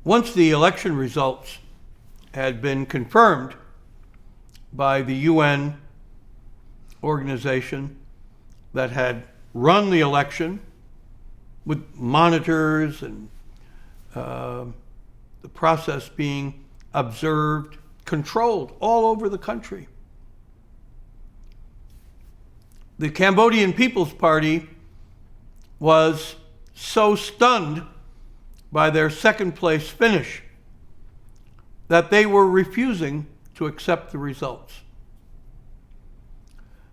Once the election results had been confirmed by the UN organization that had run the election with monitors and the process being observed, controlled all over the country, the Cambodian People's Party was so stunned by their second place finish that they were refusing to accept the results.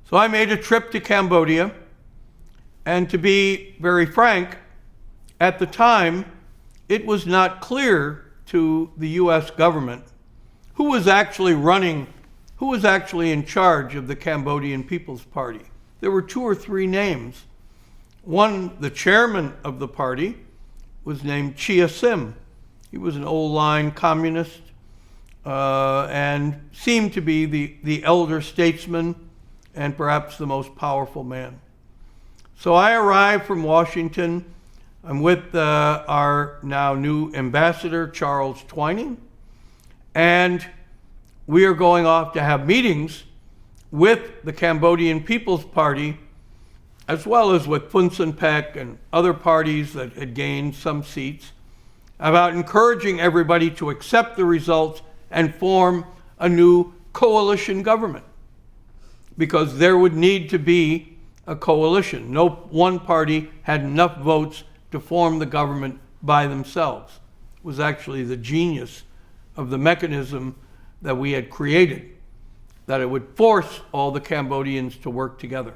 So I made a trip to Cambodia, and to be very frank, at the time, it was not clear to the US government who was actually in charge of the Cambodian People's Party. There were 2 or 3 names. One, the chairman of the party, was named Chia Sim. He was an old-line communist and seemed to be the elder statesman and perhaps the most powerful man. So I arrived from Washington. I'm with our now new ambassador, Charles Twining, and we are going off to have meetings with the Cambodian People's Party, as well as with FUNCINPEC and other parties that had gained some seats, about encouraging everybody to accept the results and form a new coalition government, because there would need to be a coalition. No one party had enough votes to form the government by themselves. It was actually the genius of the mechanism that we had created, that it would force all the Cambodians to work together.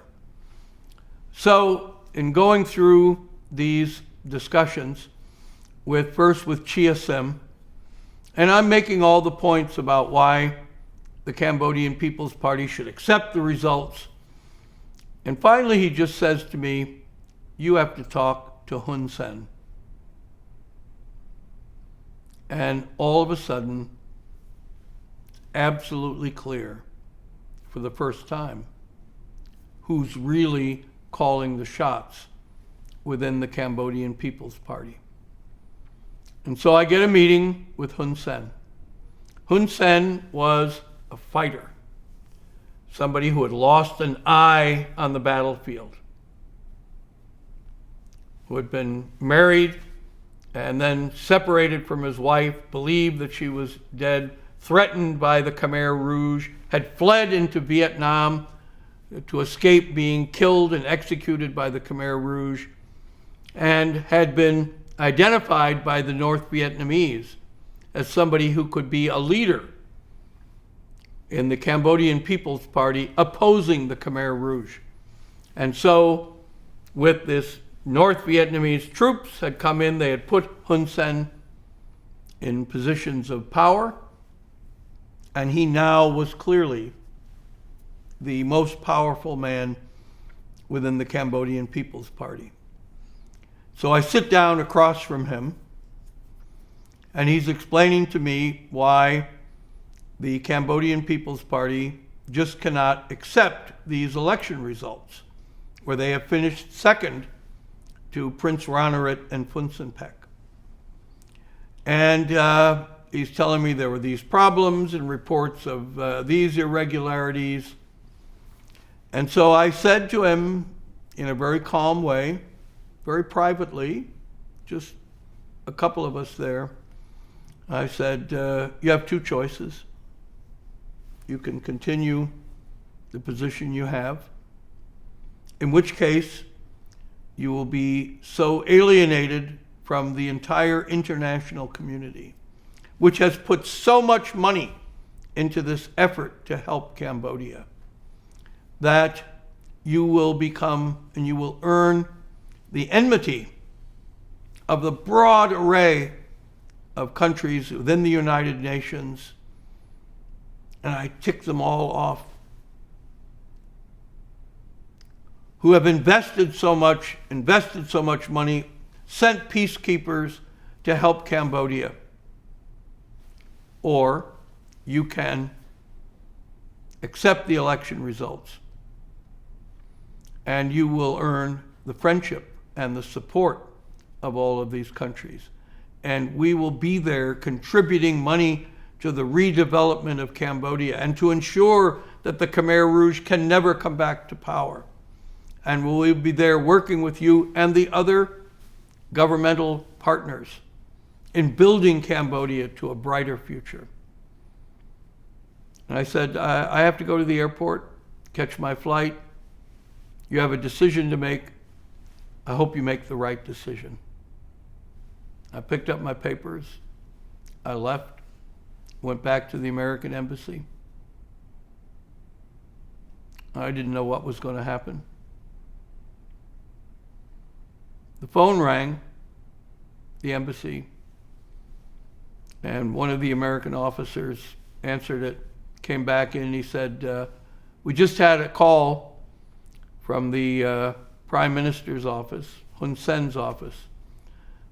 So in going through these discussions, first with Chia Sim, and I'm making all the points about why the Cambodian People's Party should accept the results. And finally, he just says to me, "You have to talk to Hun Sen." And all of a sudden, it's absolutely clear, for the first time, who's really calling the shots within the Cambodian People's Party. And so I get a meeting with Hun Sen. Hun Sen was a fighter, somebody who had lost an eye on the battlefield, who had been married and then separated from his wife, believed that she was dead, threatened by the Khmer Rouge, had fled into Vietnam to escape being killed and executed by the Khmer Rouge, and had been identified by the North Vietnamese as somebody who could be a leader in the Cambodian People's Party opposing the Khmer Rouge. And so, with this North Vietnamese troops had come in, they had put Hun Sen in positions of power, and he now was clearly the most powerful man within the Cambodian People's Party. So I sit down across from him, and he's explaining to me why the Cambodian People's Party just cannot accept these election results, where they have finished second to Prince Raniriddh and FUNCINPEC. And he's telling me there were these problems and reports of these irregularities. And so I said to him in a very calm way, very privately, just a couple of us there, I said, you have 2 choices. You can continue the position you have, in which case you will be so alienated from the entire international community, which has put so much money into this effort to help Cambodia, that you will become and you will earn the enmity of the broad array of countries within the United Nations. And I tick them all off, who have invested so much money, sent peacekeepers to help Cambodia. Or you can accept the election results, and you will earn the friendship and the support of all of these countries. and we will be there contributing money to the redevelopment of Cambodia and to ensure that the Khmer Rouge can never come back to power. And we'll be there working with you and the other governmental partners in building Cambodia to a brighter future. And I said, I have to go to the airport, catch my flight. You have a decision to make. I hope you make the right decision. I picked up my papers. I left, went back to the American embassy. I didn't know what was going to happen. The phone rang, the embassy, and one of the American officers answered it, came back in, and he said, we just had a call from the Prime Minister's office, Hun Sen's office.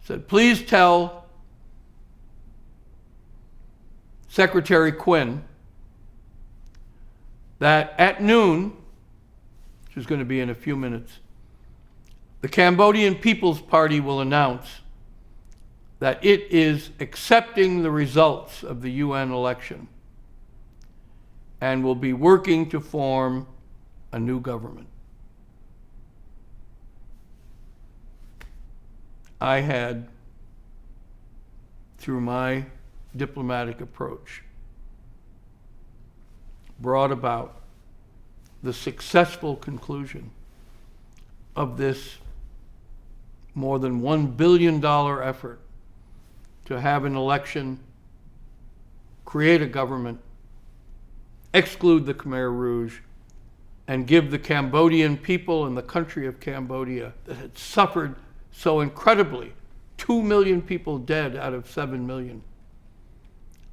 Said, please tell Secretary Quinn that at noon, which is going to be in a few minutes, the Cambodian People's Party will announce that it is accepting the results of the UN election and will be working to form a new government. I had, through my diplomatic approach, brought about the successful conclusion of this more than $1 billion effort to have an election, create a government, exclude the Khmer Rouge, and give the Cambodian people and the country of Cambodia that had suffered so incredibly, 2 million people dead out of 7 million,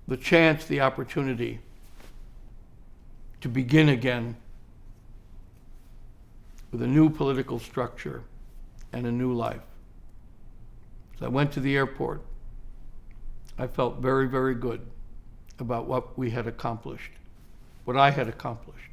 the chance, the opportunity to begin again with a new political structure and a new life. As I went to the airport, I felt very, very good about what we had accomplished, what I had accomplished.